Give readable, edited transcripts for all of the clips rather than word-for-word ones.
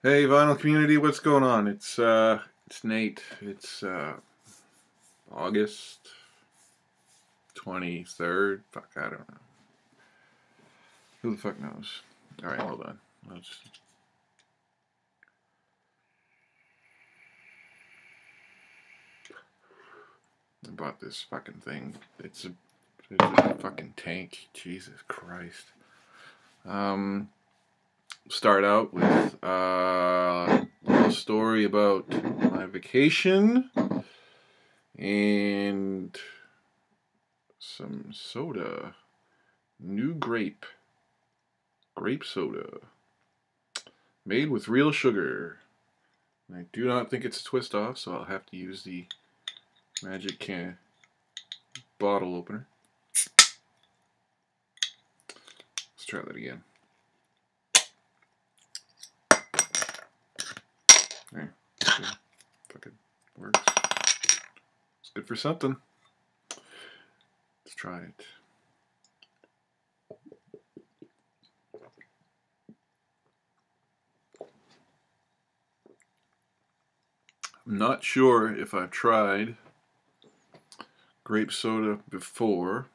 Hey, vinyl community, what's going on? It's Nate. It's August 23rd. Fuck, I don't know. Who the fuck knows? All right, hold on. I bought this fucking thing. It's a fucking tank. Jesus Christ. Start out with a little story about my vacation and some soda. New grape soda made with real sugar. I do not think it's a twist off, so I'll have to use the magic can bottle opener. Let's try that again. There, fucking works. It's good for something. Let's try it. I'm not sure if I've tried grape soda before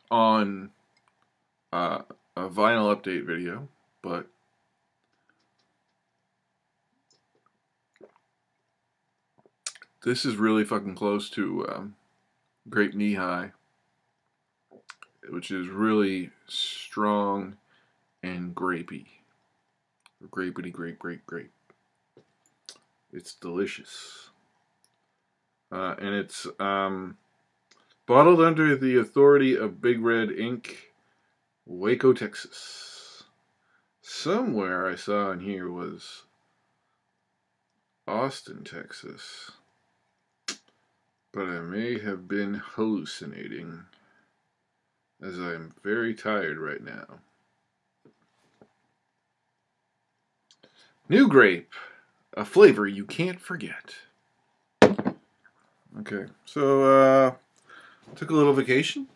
on a vinyl update video, but this is really fucking close to grape knee-high, which is really strong and grapey. Grapey, grape. It's delicious. And it's bottled under the authority of Big Red Inc., Waco, Texas. Somewhere I saw in here was Austin, Texas. But I may have been hallucinating, as I am very tired right now. New grape, a flavor you can't forget. Okay, so took a little vacation.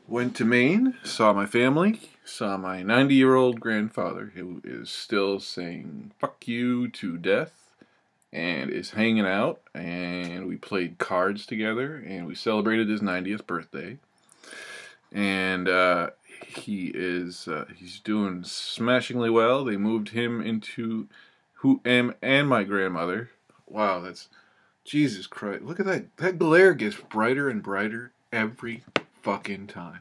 Went to Maine, saw my family, saw my 90-year-old grandfather, who is still saying fuck you to death, and is hanging out, and we played cards together, and we celebrated his 90th birthday. And he's doing smashingly well. They moved him into and my grandmother. Wow, that's Jesus Christ. Look at that. That glare gets brighter and brighter every fucking time.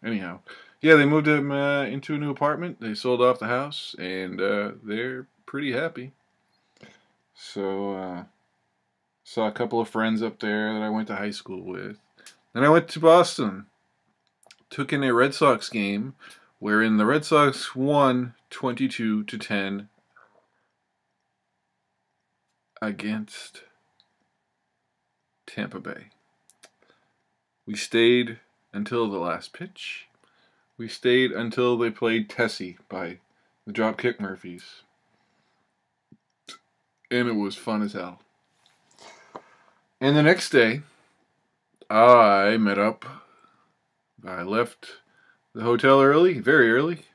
Anyhow, yeah, they moved him into a new apartment. They sold off the house, and they're pretty happy. So, saw a couple of friends up there that I went to high school with. Then I went to Boston. Took in a Red Sox game, wherein the Red Sox won 22-10 against Tampa Bay. We stayed until the last pitch. We stayed until they played Tessie by the Dropkick Murphys. And it was fun as hell. And the next day, I met up. I left the hotel early, very early.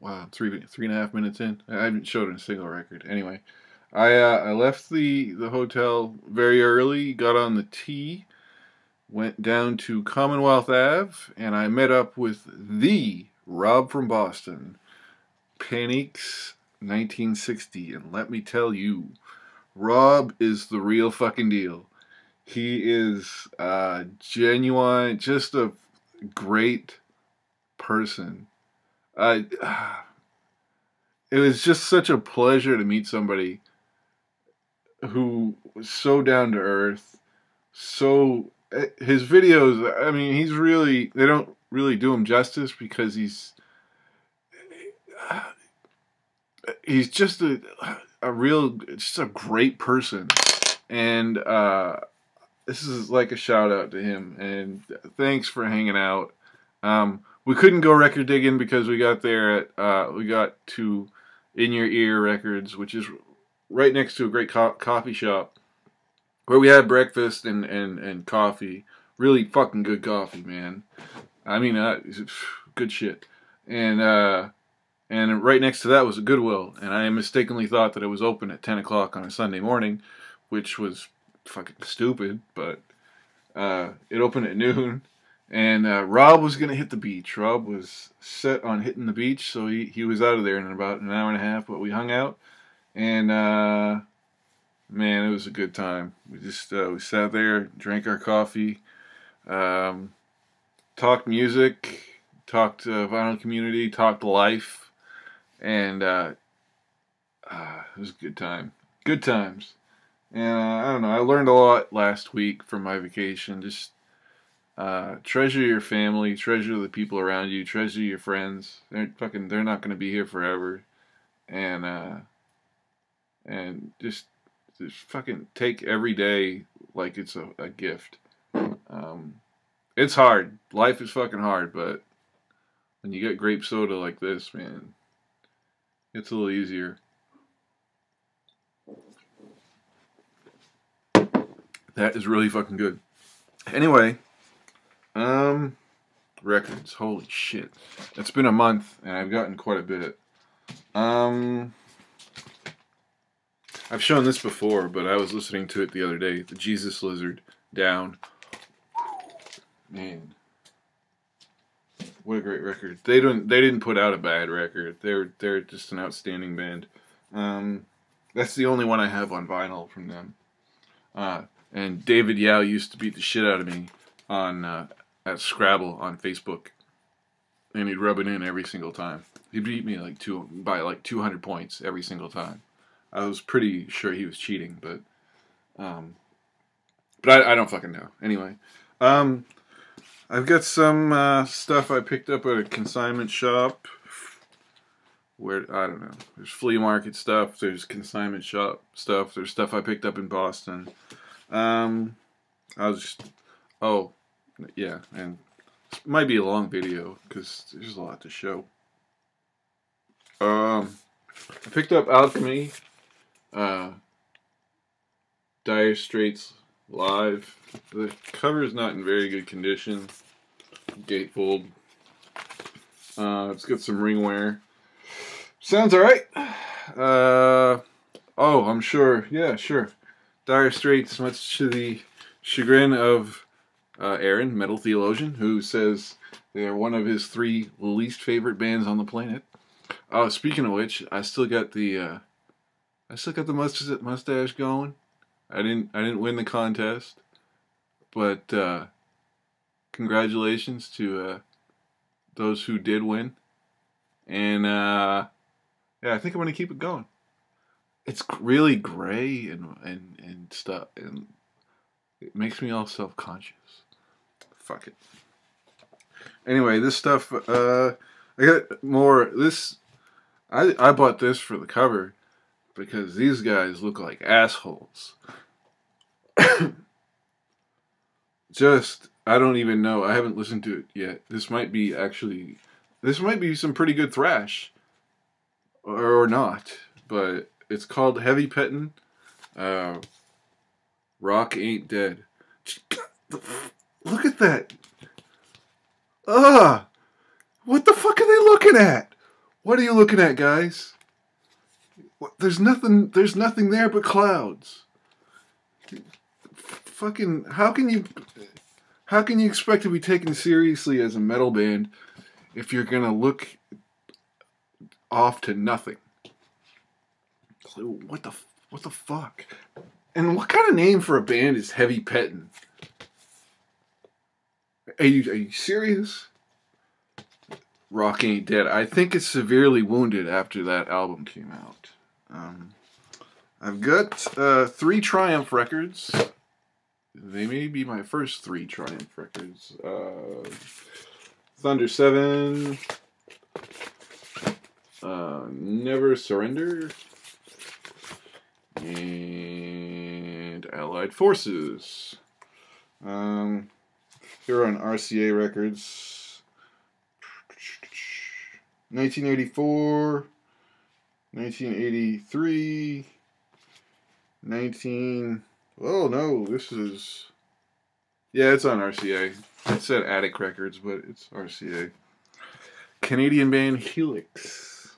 Wow, 3.5 minutes in. I haven't showed a single record. Anyway, I left the hotel very early, got on the T, went down to Commonwealth Ave, and I met up with the Rob from Boston, Paneeks1960, and let me tell you, Rob is the real fucking deal. He is genuine, just a great person. It was just such a pleasure to meet somebody who was so down to earth. So his videos, I mean, they don't really do him justice, because he's just a great person. And this is like a shout out to him, and thanks for hanging out. We couldn't go record digging because we got there at we got to In Your Ear Records, which is right next to a great coffee shop, where we had breakfast and coffee. Really fucking good coffee, man. I mean, good shit. And And right next to that was a Goodwill, and I mistakenly thought that it was open at 10 o'clock on a Sunday morning, which was fucking stupid, but it opened at noon, and Rob was going to hit the beach. Rob was set on hitting the beach, so he was out of there in about an hour and a half, but we hung out, and man, it was a good time. We just we sat there, drank our coffee, talked music, talked vinyl community, talked life. And it was a good time. Good times. And I don't know. I learned a lot last week from my vacation. Just treasure your family, treasure the people around you, treasure your friends. They're not going to be here forever. And just fucking take every day like it's a gift. It's hard. Life is fucking hard, but when you get grape soda like this, man, it's a little easier. That is really fucking good. Anyway, records. Holy shit. It's been a month and I've gotten quite a bit. I've shown this before, but I was listening to it the other day. The Jesus Lizard, Down. Man. What a great record. They didn't put out a bad record. They're just an outstanding band. That's the only one I have on vinyl from them. And David Yao used to beat the shit out of me on at Scrabble on Facebook, and he'd rub it in every single time. He beat me by 200 points every single time. I was pretty sure he was cheating, but I don't fucking know. Anyway, I've got some stuff I picked up at a consignment shop. Where, I don't know. There's flea market stuff. There's consignment shop stuff. There's stuff I picked up in Boston. Oh, yeah, and this might be a long video because there's a lot to show. I picked up Alchemy, Dire Straits Live. The cover is not in very good condition. Gatefold. It's got some ring wear. Sounds alright. Oh, I'm sure. Yeah, sure. Dire Straits, much to the chagrin of Aaron, Metal Theologian, who says they're one of his 3 least favorite bands on the planet. Oh, speaking of which, I still got the mustache going. I didn't win the contest, but congratulations to those who did win. And yeah, I think I'm gonna keep it going. It's really gray and stuff, and it makes me all self-conscious. Fuck it. Anyway, this stuff, I got more. I bought this for the cover because these guys look like assholes. I don't even know. I haven't listened to it yet. This might be some pretty good thrash, or not. But it's called Heavy Pettin'. Rock Ain't Dead. Look at that. What the fuck are they looking at? What are you looking at, guys? There's nothing there but clouds. Fucking, how can you expect to be taken seriously as a metal band if you're gonna look off to nothing? What the fuck? And what kind of name for a band is Heavy Pettin'? Are you serious? Rock Ain't Dead. I think it's severely wounded after that album came out. I've got 3 Triumph records. They may be my first 3 Triumph records. Thunder 7, Never Surrender, and Allied Forces. Here on RCA Records. 1984, 1983, oh no, this is, yeah, it's on RCA. It said Attic Records, but it's RCA. Canadian band Helix.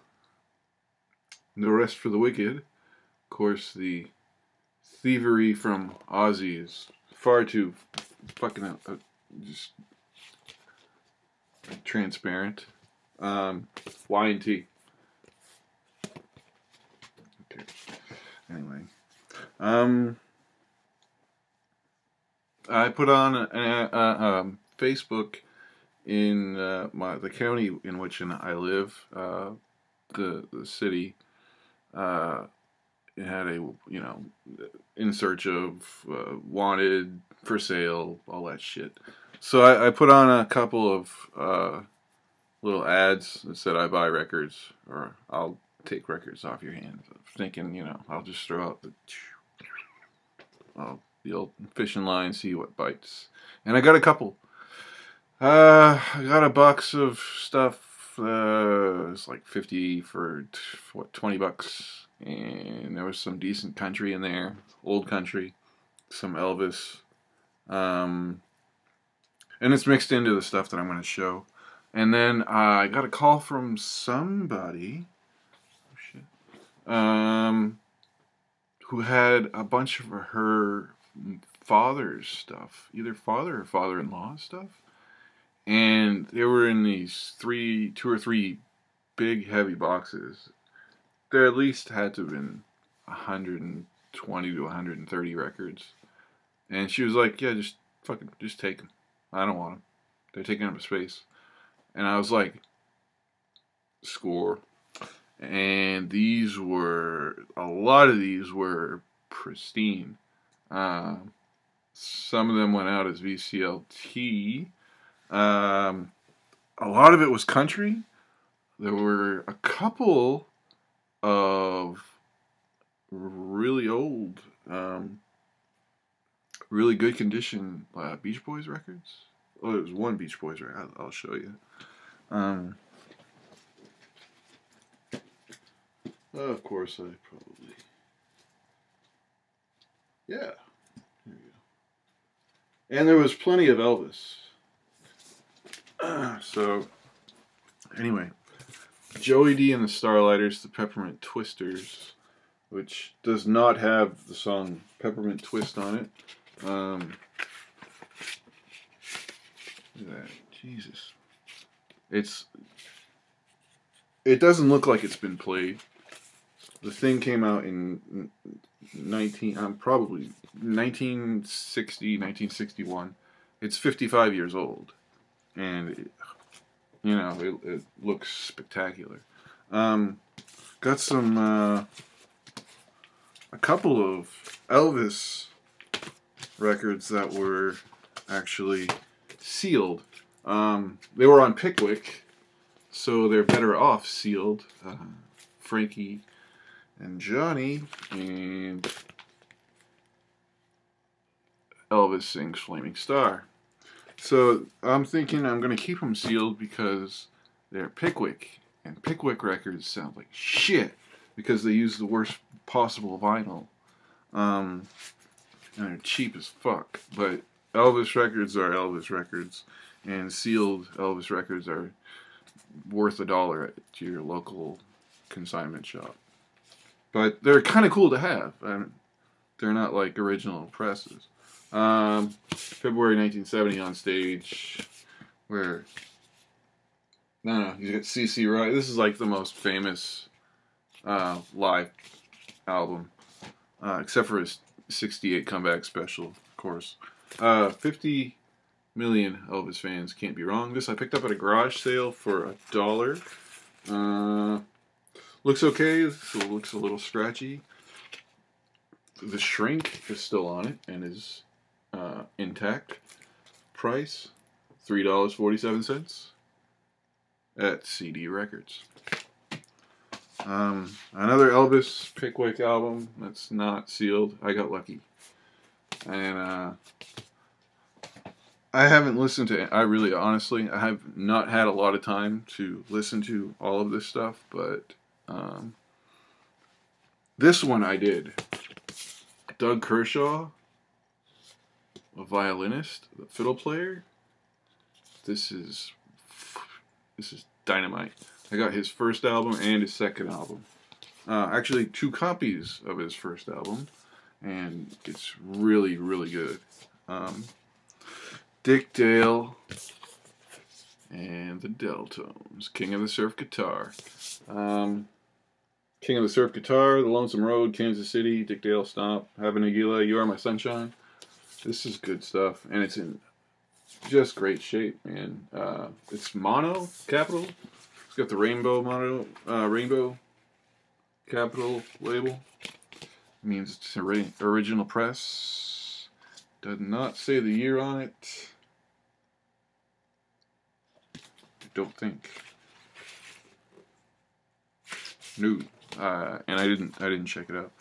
No Rest for the Wicked. Of course, the thievery from Ozzy is far too fucking just transparent. Y&T. Okay. Anyway, I put on Facebook in the county in which I live, the city. It had a in search of, wanted, for sale, all that shit. So I put on a couple of little ads that said I buy records, or I'll take records off your hands. Thinking, I'll just throw out the old fishing line, see what bites. And I got a couple. I got a box of stuff. It's like 50 for what, $20, and there was some decent country in there, old country, some Elvis, and it's mixed into the stuff that I'm going to show. And then I got a call from somebody, who had a bunch of her father's stuff, either father or father-in-law stuff, and they were in these two or three big heavy boxes. There at least had to have been 120 to 130 records, and she was like, "Yeah, just take them. I don't want them. They're taking up space." And I was like, "Score." And a lot of these were pristine. Some of them went out as VCLT. A lot of it was country. There were a couple of really old, really good condition Beach Boys records. Oh, there was one Beach Boys record. I'll show you. Of course, I probably... Yeah. Here we go. And there was plenty of Elvis. So, anyway. Joey D and the Starlighters, the Peppermint Twisters, which does not have the song Peppermint Twist on it. Look at that. Jesus. It doesn't look like it's been played. The thing came out in 1960, 1961. It's 55 years old, and it looks spectacular. Got some a couple of Elvis records that were actually sealed. They were on Pickwick, so they're better off sealed. Frankie and Johnny, and Elvis sings Flaming Star. So I'm thinking I'm going to keep them sealed because they're Pickwick, and Pickwick records sound like shit because they use the worst possible vinyl. And they're cheap as fuck. But Elvis records are Elvis records, and sealed Elvis records are worth $1 at your local consignment shop. But they're kind of cool to have. They're not like original presses. February 1970 on stage, where you got CC Wright. This is like the most famous live album, except for his '68 comeback special, of course. 50 million Elvis fans can't be wrong. This I picked up at a garage sale for $1. Looks okay. It looks a little scratchy. The shrink is still on it and is intact. Price $3.47 at CD Records. Another Elvis Pickwick album that's not sealed. I got lucky, and I haven't listened to it. Honestly, I have not had a lot of time to listen to all of this stuff, but this one I did. Doug Kershaw, a violinist, a fiddle player. This is dynamite. I got his first album and his second album. Actually, 2 copies of his first album, and it's really, really good. Dick Dale and the Deltones, King of the Surf Guitar. King of the Surf Guitar, The Lonesome Road, Kansas City, Dick Dale Stomp, Have Nagila, You Are My Sunshine. This is good stuff, and it's in just great shape, man. It's mono, capital. It's got the rainbow mono, rainbow capital label. It means it's original press. Does not say the year on it. I don't think. No. And I didn't check it out.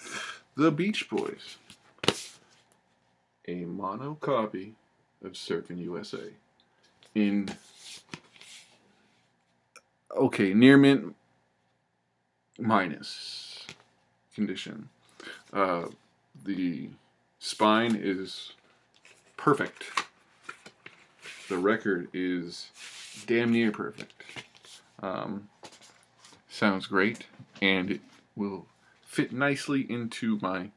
The Beach Boys. A mono copy of Surfin' USA in near mint minus condition. The spine is perfect. The record is damn near perfect. Sounds great, and it will fit nicely into my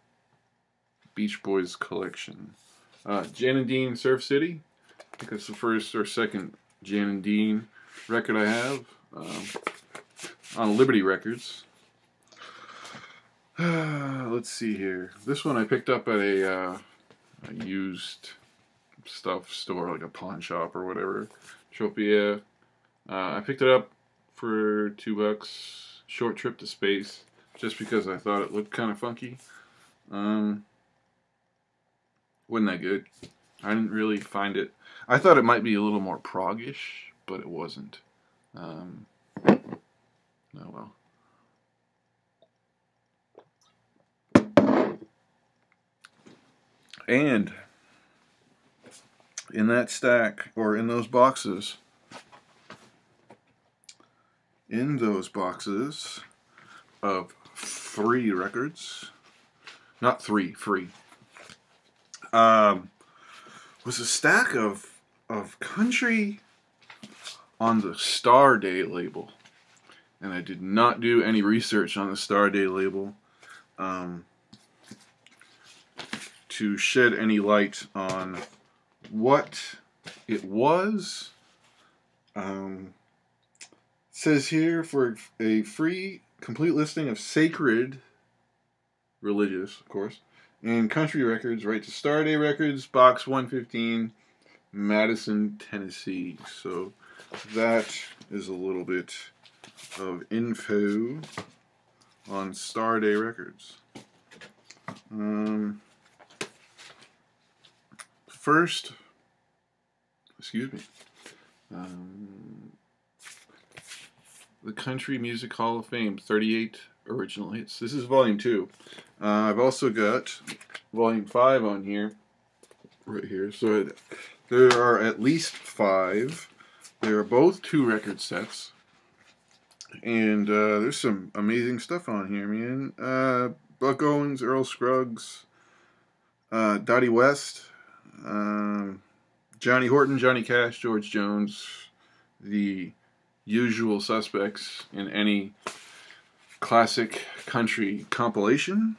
Beach Boys collection. Jan and Dean Surf City. I think that's the first or second Jan and Dean record I have on Liberty Records. Let's see here. This one I picked up at a used stuff store, like a pawn shop or whatever. Tropia. I picked it up for $2. Short Trip to Space, just because I thought it looked kind of funky. Wasn't that good. I didn't really find it. I thought it might be a little more prog-ish, but it wasn't. Oh well. And in that stack, or in those boxes, of 3 records, not 3, free, was a stack of country on the Star Day label. And I did not do any research on the Star Day label to shed any light on what it was. Says here, for a free complete listing of sacred, religious of course, and country records, write to Star Day Records, Box 115, Madison, Tennessee. So that is a little bit of info on Star Day Records. First, excuse me, the Country Music Hall of Fame, 38 original hits. This is volume 2. I've also got volume 5 on here, right here. So there are at least 5. They are both 2 record sets. And there's some amazing stuff on here, man. Buck Owens, Earl Scruggs, Dottie West, Johnny Horton, Johnny Cash, George Jones, the usual suspects in any classic country compilation.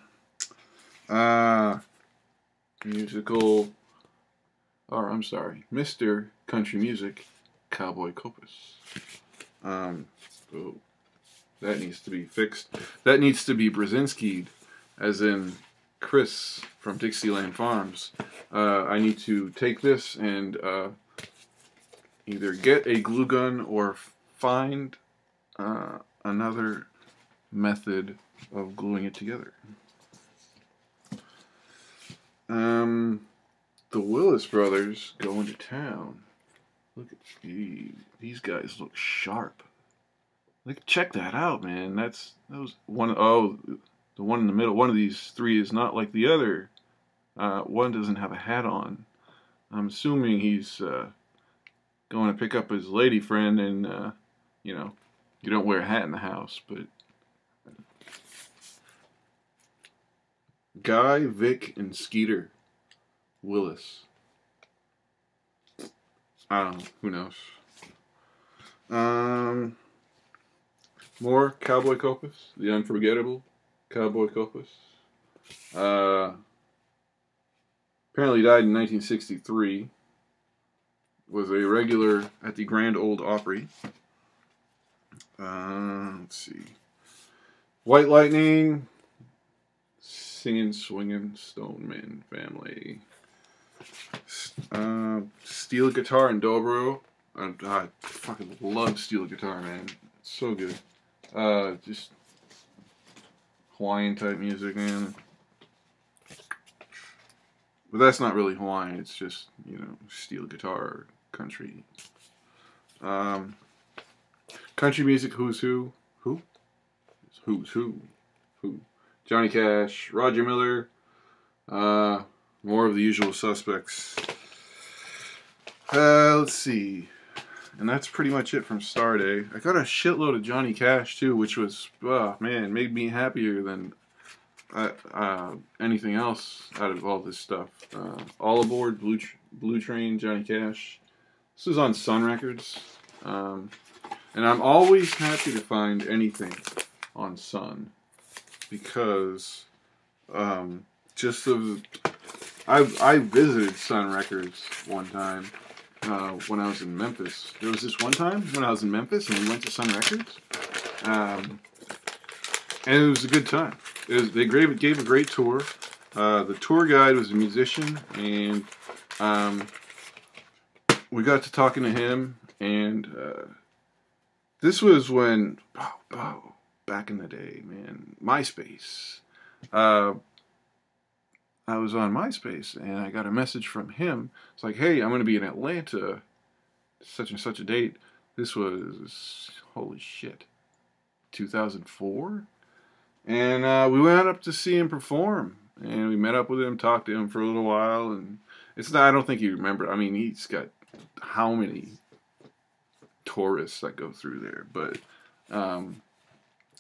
Mr. Country Music, Cowboy Copas. Oh, that needs to be fixed. That needs to be Brzezinski'd, as in Chris from Dixieland Farms. I need to take this and either get a glue gun or find another method of gluing it together. The Willis brothers going to town. Look at these guys look sharp. Like, check that out, man. That was one. Oh, the one in the middle. One of these 3 is not like the other. One doesn't have a hat on. I'm assuming he's going to pick up his lady friend, and you know, you don't wear a hat in the house, but Guy, Vic, and Skeeter Willis. I don't know. Who knows? More Cowboy Copas, the unforgettable. Cowboy Copas. Apparently died in 1963. Was a regular at the Grand Ole Opry. Let's see. White Lightning. Singing, Swinging, Stoneman Family. Steel Guitar and Dobro. I fucking love steel guitar, man. It's so good. Just Hawaiian type music, man. But that's not really Hawaiian. It's just, you know, steel guitar, country. Country music, who's who? Who? Who's who? Who? Johnny Cash, Roger Miller. More of the usual suspects. Let's see. And that's pretty much it from Star Day. I got a shitload of Johnny Cash too, which was, oh man, made me happier than anything else out of all this stuff. All Aboard, Blue Train, Johnny Cash. This is on Sun Records. And I'm always happy to find anything on Sun. Because just of... I visited Sun Records one time. When I was in Memphis. There was this one time when I was in Memphis and we went to Sun Records. And it was a good time. They gave a great tour. The tour guide was a musician, and we got to talking to him. And this was when, back in the day, man, MySpace. I was on MySpace, and I got a message from him. It's like, hey, I'm going to be in Atlanta, such and such a date. This was, holy shit, 2004? And we went up to see him perform. And we met up with him, talked to him for a little while. And it's not, I don't think you remember. I mean, he's got how many tourists that go through there. But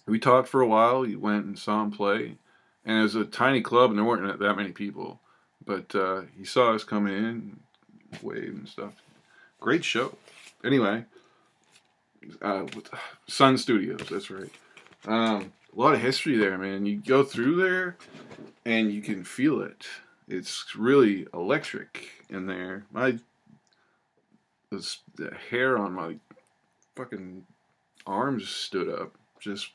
we talked for a while. We went and saw him play. And it was a tiny club, and there weren't that many people. But he saw us come in, wave and stuff. Great show. Anyway, Sun Studios, that's right. A lot of history there, man. You go through there, and you can feel it. It's really electric in there. The hair on my fucking arms stood up just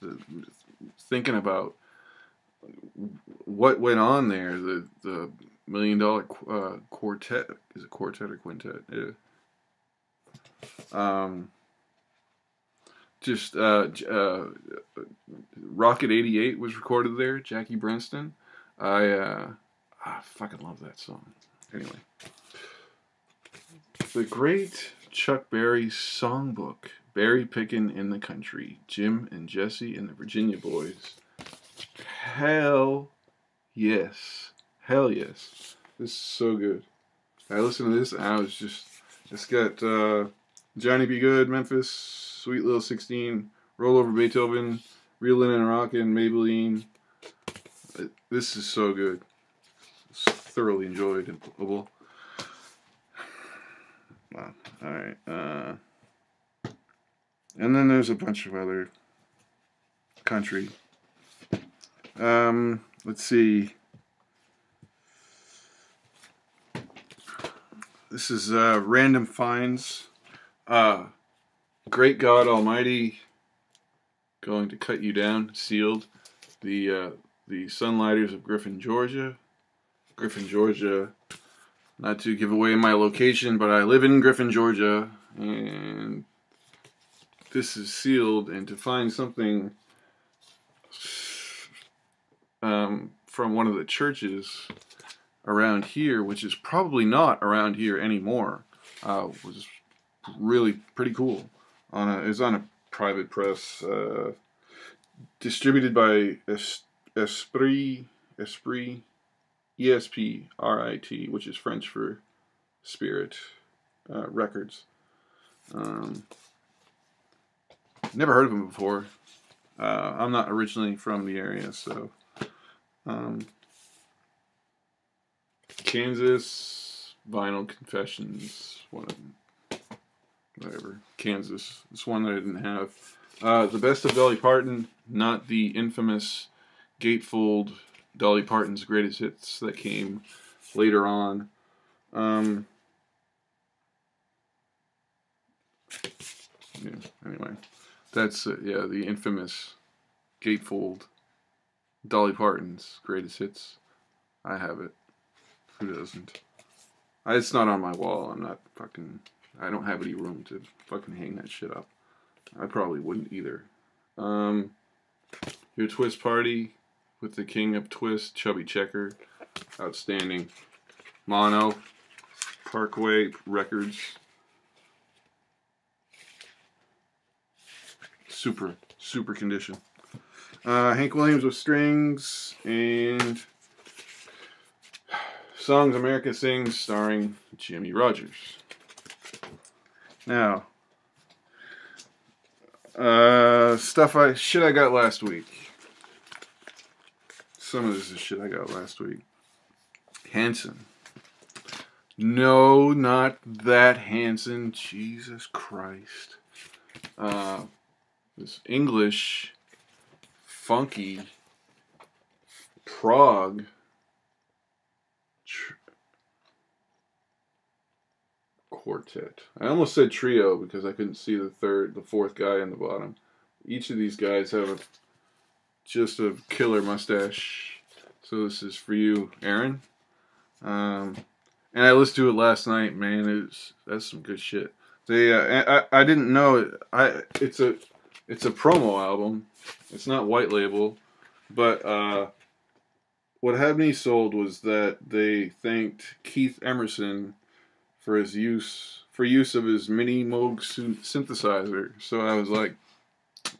thinking about what went on there. The $1 Million Quartet. Is it quartet or quintet? Yeah. Just Rocket 88 was recorded there. Jackie Brenston. I fucking love that song. Anyway, the great Chuck Berry songbook. Berry Pickin' in the Country. Jim and Jesse and the Virginia Boys. Hell yes. Hell yes. This is so good. I listened to this and I was it's got Johnny B. Good, Memphis, Sweet Little 16, Roll Over Beethoven, Reelin' and Rockin', Maybelline. This is so good. It's thoroughly enjoyed and playable. Wow. Alright. And then there's a bunch of other country. Let's see. This is Random Finds. Great God Almighty, Going to Cut You Down, sealed. The Sunlighters of Griffin, Georgia. Griffin, Georgia. Not to give away my location, but I live in Griffin, Georgia, and this is sealed. And to find something from one of the churches around here, which is probably not around here anymore, was really pretty cool. It's on a private press, distributed by Esprit, ESPRIT, which is French for Spirit Records. Never heard of them before. I'm not originally from the area, so Kansas Vinyl Confessions, whatever. Kansas. It's one that I didn't have. The Best of Dolly Parton, not the infamous gatefold Dolly Parton's greatest hits that came later on. Yeah, anyway, that's yeah, the infamous gatefold Dolly Parton's greatest hits. I have it. Who doesn't? It's not on my wall. I'm not fucking. I don't have any room to fucking hang that shit up. I probably wouldn't either. Your Twist Party with the King of Twist, Chubby Checker, outstanding. Mono, Parkway Records, super condition. Hank Williams with strings, and Songs America Sings starring Jimmy Rogers. Now, shit I got last week. Some of this is shit I got last week. Hanson. No, not that Hanson. Jesus Christ. This English, funky, prog, quartet. I almost said trio because I couldn't see the fourth guy in the bottom. Each of these guys have just a killer mustache. So this is for you, Aaron. And I listened to it last night, man. That's some good shit. I didn't know it. It's a promo album. It's not white label, but what had me sold was that they thanked Keith Emerson for his use of his Mini Moog synthesizer. So I was like,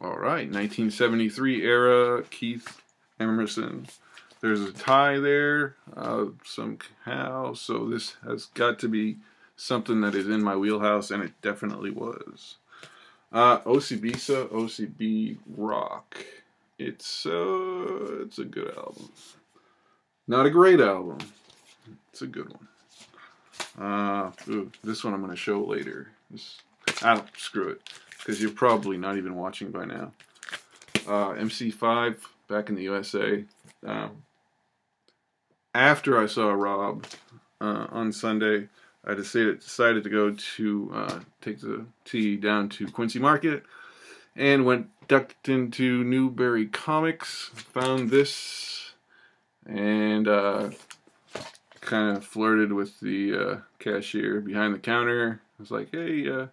all right, 1973 era Keith Emerson. There's a tie there somehow, so this has got to be something that is in my wheelhouse, and it definitely was. OCB Rock. It's a good album. Not a great album. It's a good one. This one I'm going to show later. Screw it, because you're probably not even watching by now. MC5, Back in the USA. After I saw Rob on Sunday, I decided to go to take the T down to Quincy Market, and ducked into Newberry Comics, found this, and kind of flirted with the cashier behind the counter. I was like, hey,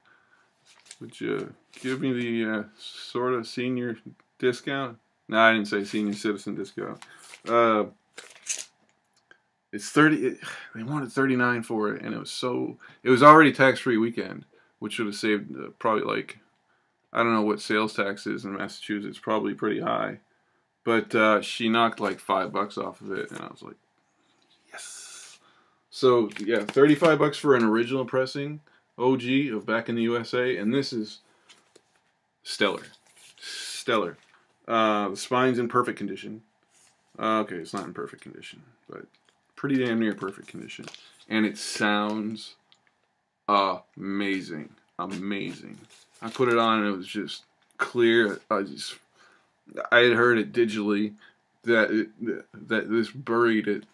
would you give me the sort of senior discount? No, I didn't say senior citizen discount. It's 30. They wanted $39 for it, and it was already tax-free weekend, which would have saved probably, like, I don't know what sales tax is in Massachusetts, probably pretty high, but she knocked like $5 off of it, and I was like, yes. So yeah, $35 for an original pressing, OG of Back in the USA, and this is stellar. The spine's in perfect condition. Okay, it's not in perfect condition, but pretty damn near perfect condition. And it sounds amazing. I put it on and it was just clear. I had heard it digitally, that this buried it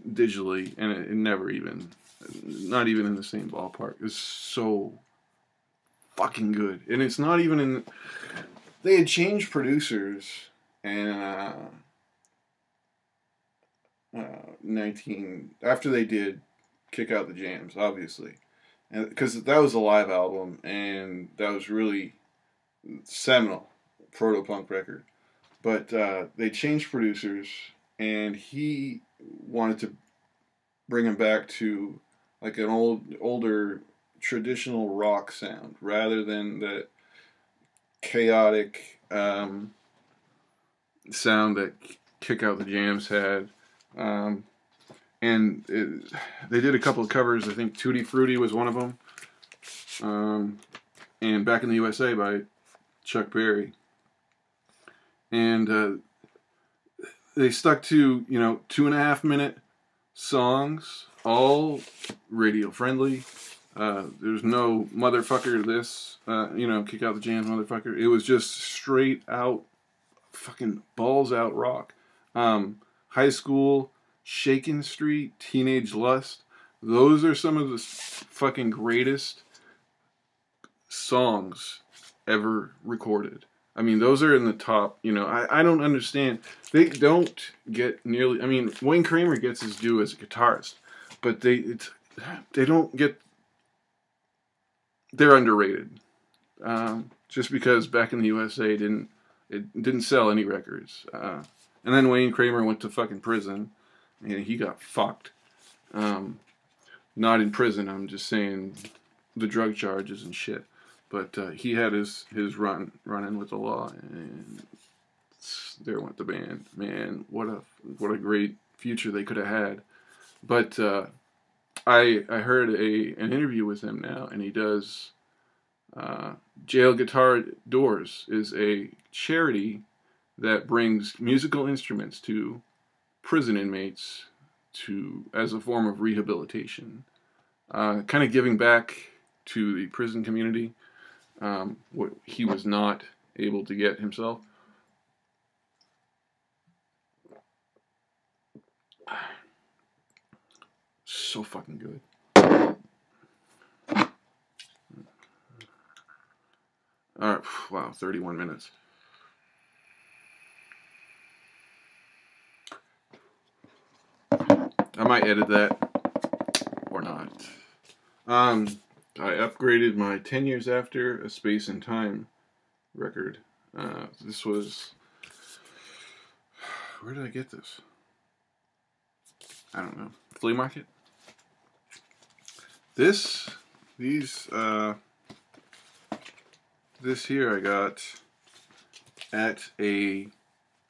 digitally, and it never even, not even in the same ballpark. It's so fucking good. And it's not even in, they had changed producers, and after they did Kick Out the Jams, obviously, and because that was a live album, and that was really seminal proto-punk record, but they changed producers, and he wanted to bring him back to like an older traditional rock sound rather than that chaotic sound that Kick Out the Jams had. And they did a couple of covers. I think Tutti Frutti was one of them. And Back in the USA by Chuck Berry. And they stuck to, 2.5-minute songs, all radio friendly. There's no motherfucker this, Kick Out the Jams motherfucker. It was just straight out fucking balls out rock. High School, Shakin' Street, Teenage Lust. Those are some of the fucking greatest songs ever recorded. I mean, those are in the top, you know, I don't understand. They don't get nearly, I mean, Wayne Kramer gets his due as a guitarist, but they don't get, they're underrated. Just because back in the USA it didn't sell any records. And then Wayne Kramer went to fucking prison, and he got fucked. Not in prison, I'm just saying the drug charges and shit. But he had his run-in with the law, and there went the band. Man, what a great future they could have had. But I heard an interview with him now, and he does Jail Guitar Doors is a charity that brings musical instruments to prison inmates as a form of rehabilitation, kind of giving back to the prison community. What he was not able to get himself. So fucking good. Alright, wow, 31 minutes. I might edit that or not. I upgraded my 10 Years After a Space and Time record. This was... Where did I get this? I don't know. Flea market? This here I got at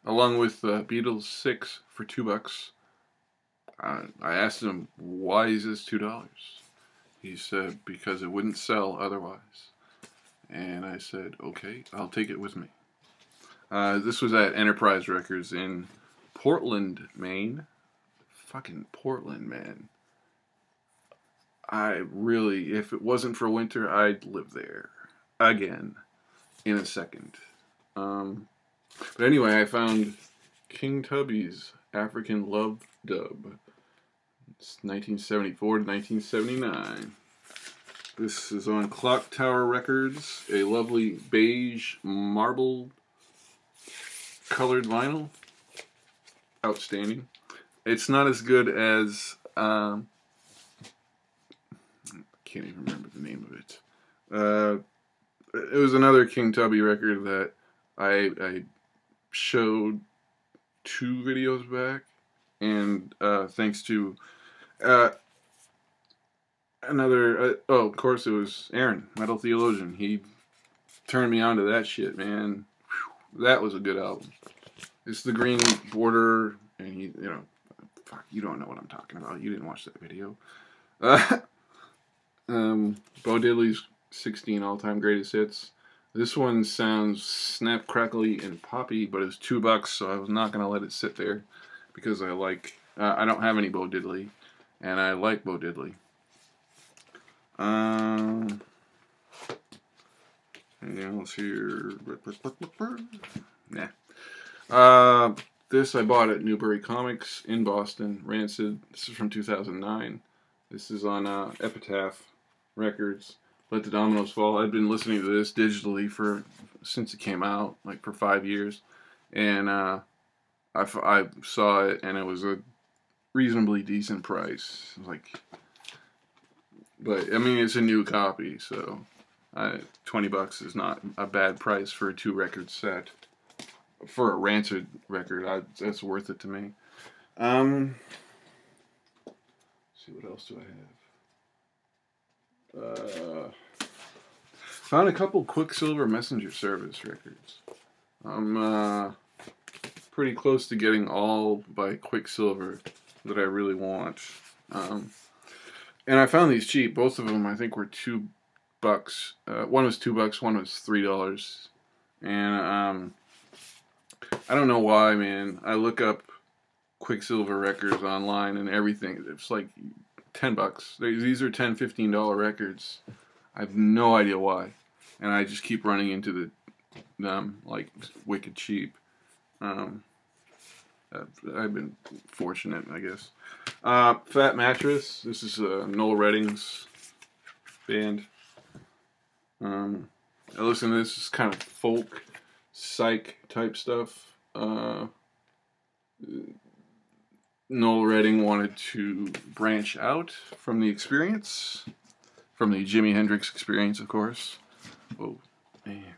along with Beatles 6 for $2. I asked him, why is this $2? He said, because it wouldn't sell otherwise. And I said, okay, I'll take it with me. This was at Enterprise Records in Portland, Maine. Fucking Portland, man. I really, if it wasn't for winter, I'd live there again in a second. But anyway, I found King Tubby's African Love Dub. It's 1974 to 1979. This is on Clock Tower Records, a lovely beige marble colored vinyl. Outstanding. It's not as good as I can't even remember the name of it. It was another King Tubby record that I showed 2 videos back, and thanks to another, oh, of course it was Aaron, Metal Theologian. He turned me on to that shit, man. Whew, that was a good album. It's the green border, and you know, fuck, you don't know what I'm talking about. You didn't watch that video. Bo Diddley's 16 all-time greatest hits. This one sounds snap, crackly, and poppy, but it's $2, so I was not going to let it sit there because I like, I don't have any Bo Diddley, and I like Bo Diddley. Anything else here? Nah. This I bought at Newbury Comics in Boston, Rancid. This is from 2009. This is on Epitaph Records. Let the Dominoes Fall. I've been listening to this digitally since it came out, like for 5 years, and I saw it, and it was a reasonably decent price. Like, but I mean, it's a new copy, so $20 is not a bad price for a 2-record set. For a Rancid record, that's worth it to me. Let's see, what else do I have? Found a couple Quicksilver Messenger Service records. I'm pretty close to getting all by Quicksilver that I really want. And I found these cheap. Both of them, I think, were $2. One was $2, one was $3. And I don't know why, man. I look up Quicksilver records online and everything. It's like $10. These are $10, $15 records. I have no idea why. And I just keep running into them like wicked cheap. Um, I've been fortunate, I guess. Fat Mattress. This is Noel Redding's band. I listen to this. It's kind of folk, psych type stuff. Noel Redding wanted to branch out from the Experience, from the Jimi Hendrix Experience, of course. Oh, man.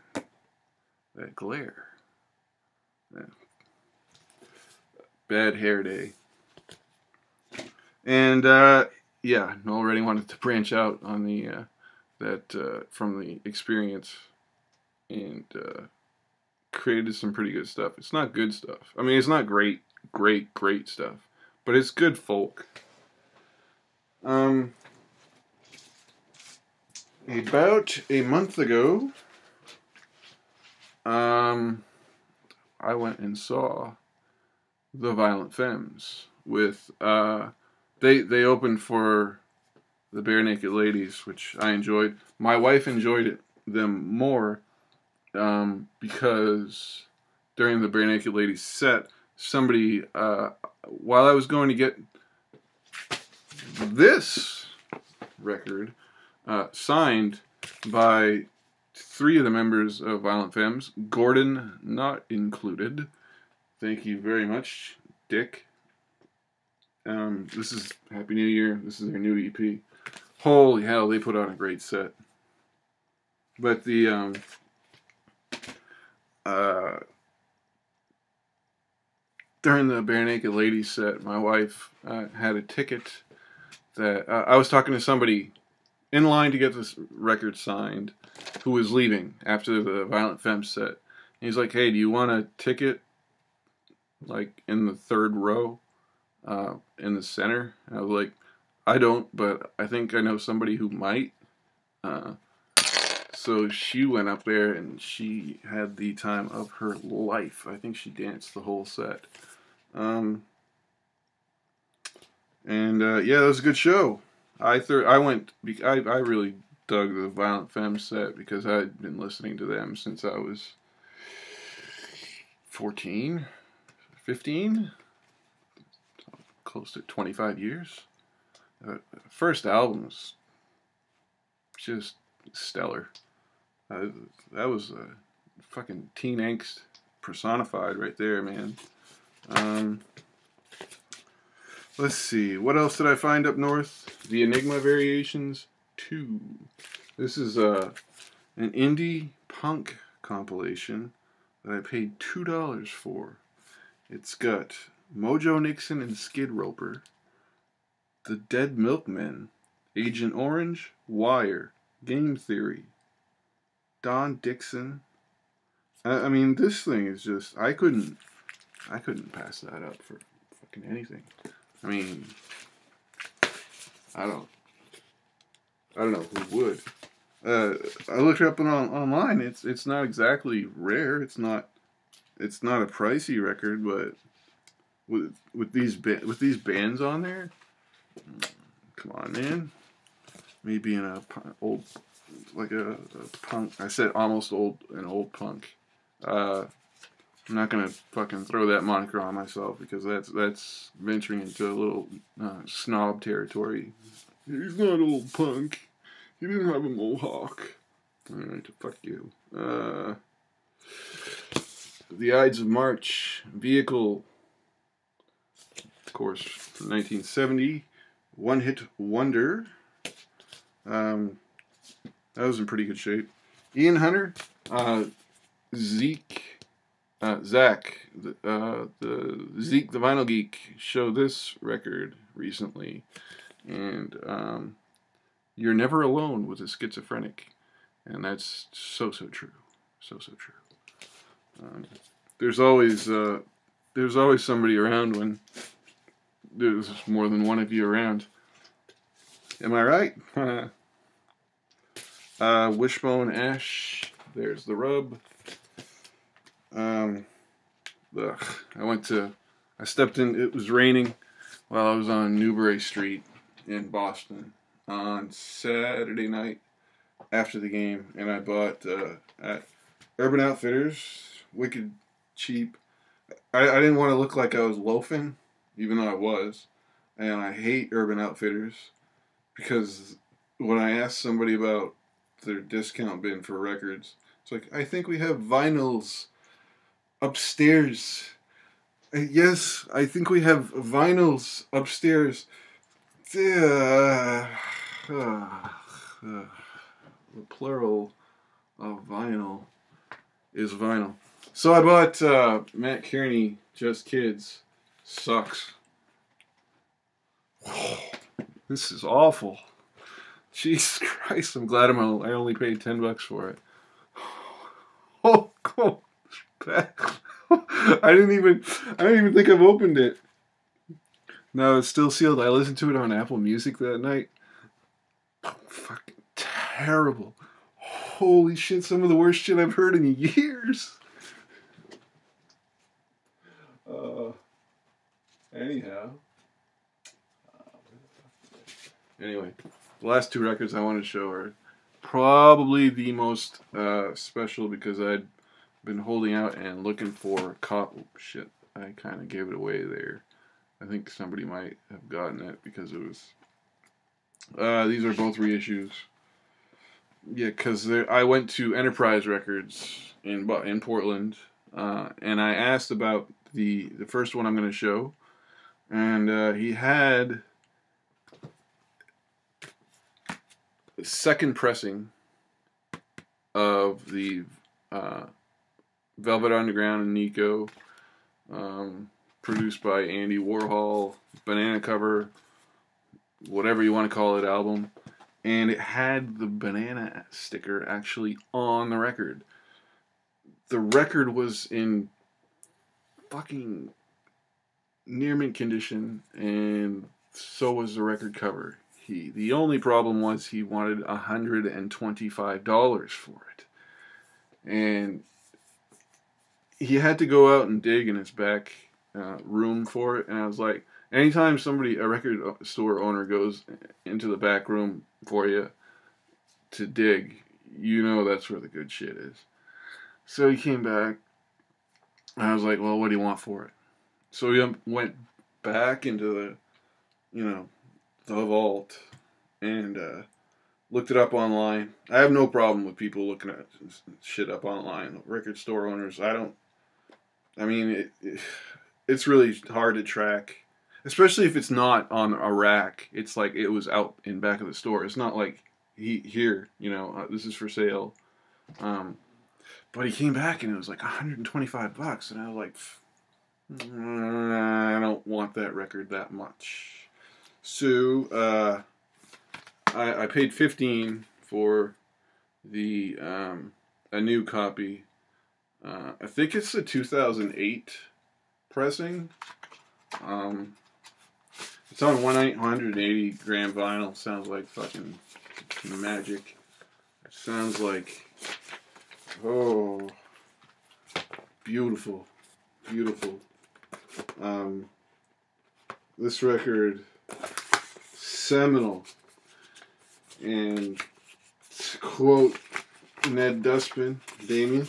That glare. Yeah. Bad hair day. And, yeah, Noel Redding wanted to branch out on the, from the Experience, and, created some pretty good stuff. It's not good stuff. I mean, it's not great stuff, but it's good folk. About a month ago, I went and saw the Violent Femmes with, they opened for the Bare Naked Ladies, which I enjoyed. My wife enjoyed them more, because during the Bare Naked Ladies set, somebody, while I was going to get this record signed by 3 of the members of Violent Femmes, Gordon not included. Thank you very much, Dick. This is Happy New Year. This is their new EP. Holy hell, they put on a great set. But the during the Bare Naked Ladies set, my wife had a ticket that I was talking to somebody in line to get this record signed who was leaving after the Violent Femmes set. And he's like, "Hey, do you want a ticket like in the 3rd row in the center?" And I was like, "I don't, but I think I know somebody who might." So she went up there and she had the time of her life. I think she danced the whole set. Yeah, that was a good show. I really dug the Violent Femmes set because I'd been listening to them since I was 14, 15, close to 25 years. First album was just stellar. That was fucking teen angst personified right there, man. Let's see, what else did I find up north? The Enigma Variations 2. This is an indie punk compilation that I paid $2 for. It's got Mojo Nixon and Skid Roper, The Dead Milkmen, Agent Orange, Wire, Game Theory, Don Dixon. I mean, this thing is just, I couldn't pass that up for fucking anything. I mean, I don't know who would. I looked it up online. It's not exactly rare. It's not a pricey record, but with these bands on there, come on, man. Me being a old, like a punk. I said almost an old punk. I'm not gonna fucking throw that moniker on myself because that's venturing into a little snob territory. He's not old punk. He didn't have a mohawk. Alright, fuck you. The Ides of March, Vehicle, of course, from 1970. One Hit Wonder. That was in pretty good shape. Ian Hunter, Zach, the Zeke the Vinyl Geek showed this record recently, and you're never alone with a schizophrenic, and that's so true, so true. There's always somebody around when there's more than one of you around. Am I right? Wishbone Ash. There's the Rub. I stepped in, it was raining while I was on Newbury Street in Boston on Saturday night after the game, and I bought at Urban Outfitters, wicked cheap. I didn't want to look like I was loafing, even though I was. And I hate Urban Outfitters because when I asked somebody about their discount bin for records, it's like, I think we have vinyls upstairs. Yes, I think we have vinyls upstairs. The plural of vinyl is vinyl. So I bought Matt Kearney, Just Kids. Sucks. This is awful. Jesus Christ, I'm glad I only paid $10 for it. Oh, God. I didn't even think I've opened it. No, it's still sealed. I listened to it on Apple Music that night. Oh, fucking terrible. Holy shit, some of the worst shit I've heard in years. Anyhow. Anyway, the last two records I want to show are probably the most special because I'd been holding out and looking for a cop. Oh, shit, I kind of gave it away there. I think somebody might have gotten it because it was. These are both reissues. Yeah, because I went to Enterprise Records in Portland, and I asked about the first one I'm going to show, and he had the second pressing of the Velvet Underground and Nico, produced by Andy Warhol, banana cover, whatever you want to call it, album. And it had the banana sticker actually on the record. The record was in fucking near mint condition, and so was the record cover. The only problem was he wanted $125 for it. And he had to go out and dig in his back room for it, and I was like, anytime a record store owner goes into the back room for you to dig, you know that's where the good shit is. So he came back, and I was like, well, what do you want for it? So we went back into the vault, and looked it up online. I have no problem with people looking at shit up online. Record store owners, it's really hard to track, especially if it's not on a rack. It's like it was out in back of the store. It's not like here, this is for sale. But he came back and it was like $125, and I was like, I don't want that record that much. So I paid $15 for the a new copy. I think it's the 2008 pressing. It's on 180 gram vinyl. Sounds like fucking magic. It sounds like, oh, beautiful, beautiful. This record, seminal, and to quote Ned Dustman, Damien,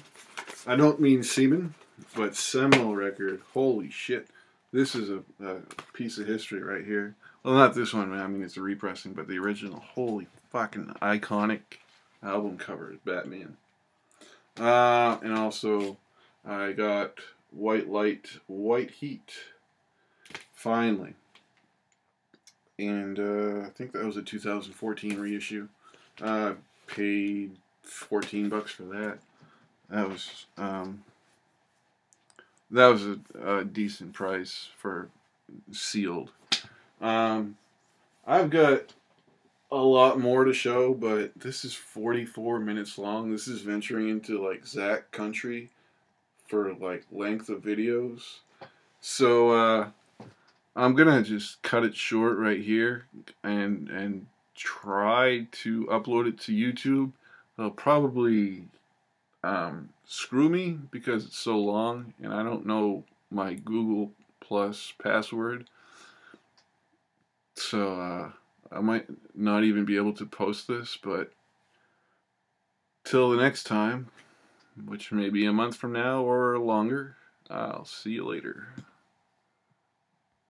I don't mean semen, but seminal record. Holy shit. This is a piece of history right here. Well, not this one, man. I mean, it's a repressing, but the original, holy fucking iconic album cover is Batman. And also, I got White Light, White Heat, finally. And I think that was a 2014 reissue. Paid $14 for that. That was a decent price for sealed. I've got a lot more to show, but this is 44 minutes long. This is venturing into like Zach country for like length of videos. So I'm gonna just cut it short right here and try to upload it to YouTube. They'll probably screw me because it's so long and I don't know my Google Plus password. So I might not even be able to post this, but till the next time, which may be a month from now or longer, I'll see you later.